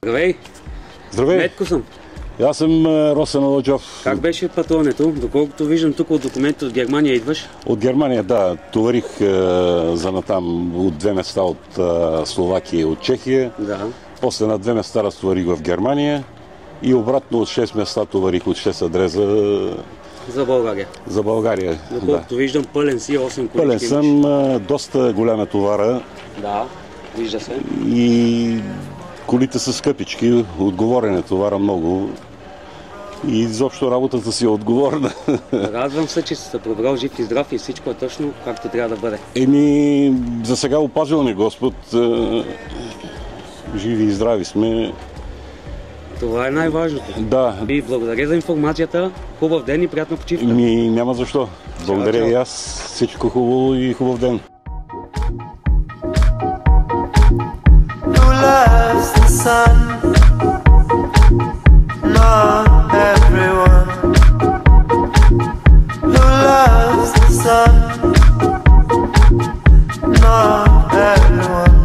Здравей! Здравей! Метко съм. Аз съм Росен Аладжов. Как беше пътуването? Доколкото виждам тук от документите от Германия идваш? От Германия, да. Товарих за натам от 2 места от Словакия и от Чехия. Да. После на 2 места разтоварих в Германия и обратно от 6 места товарих от 6 адреза За България. за България. Доколкото виждам, пълен си, 8 колички Пълен съм, доста голяма товара Да, вижда се. и колите са скъпички, отговорен е товара много и изобщо работата си е отговорна. Радвам се, че си се пребрал жив и здрав и всичко е точно както трябва да бъде. За сега опазил ни Господ. Живи и здрави сме. Това е най-важното. Да. И благодаря за информацията. Хубав ден и приятна почивка. Няма защо. Благодаря чао. и аз. Всичко хубаво и хубав ден. Who loves the sun? Not everyone. Who loves the sun? Not everyone.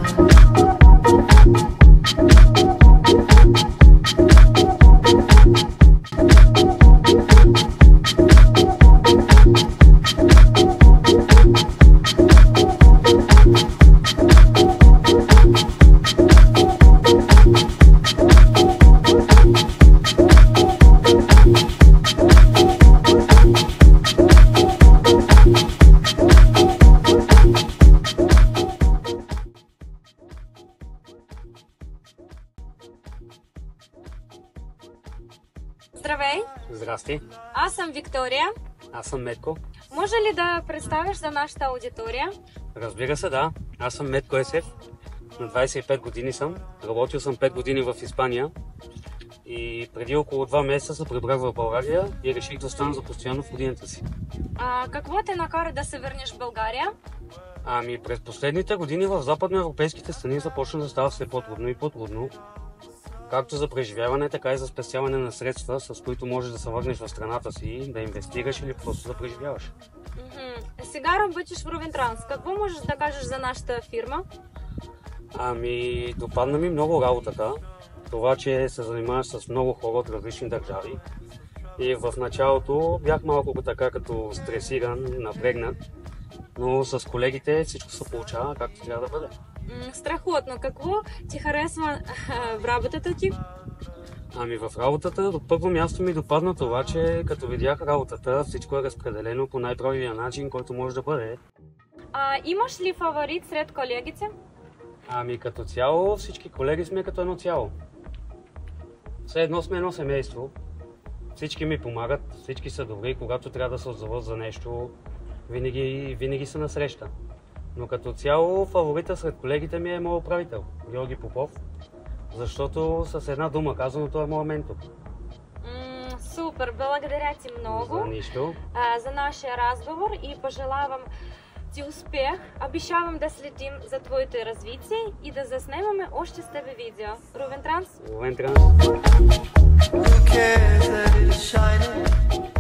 Здравей! Здрасти, Аз съм Виктория. аз съм Метко. Може ли да представиш за нашата аудитория? Разбира се, да. Аз съм Метко Есев. На 25 години съм. Работил съм 5 години в Испания. И преди около 2 месеца се прибрах в България и реших да остана за постоянно в родината си. Какво те накара да се върнеш в България? През последните години в западноевропейските страни започна да става все по-трудно и по-трудно. Както за преживяване, така и за спестяване на средства, с които можеш да се върнеш в страната си, да инвестираш или просто да преживяваш. Сега работиш в Ровентранс. Какво можеш да кажеш за нашата фирма? Допадна ми много работата. Това, че се занимаваш с много хора от различни държави. И в началото бях малко така като стресиран, напрегнат. Но с колегите всичко се получава както трябва да бъде. Страхотно. Какво ти харесва в работата ти? В работата до първо място ми допадна това, че като видях работата, всичко е разпределено по най-правилния начин, който може да бъде. Имаш ли фаворит сред колегите? Като цяло всички колеги сме като едно цяло. Все едно сме едно семейство. Всички ми помагат, всички са добри, когато трябва да се отзоват за нещо, винаги са насреща. Но като цяло фаворита сред колегите ми е моят управител, Георги Попов, защото с една дума казано той е моят ментор. Супер, благодаря ти много За нищо. За нашия разговор и пожелавам ти успех. Обещавам да следим за твоето развитие и да заснемаме още с тебе видео. Ровентранс? Ровентранс. Who cares that it is shining?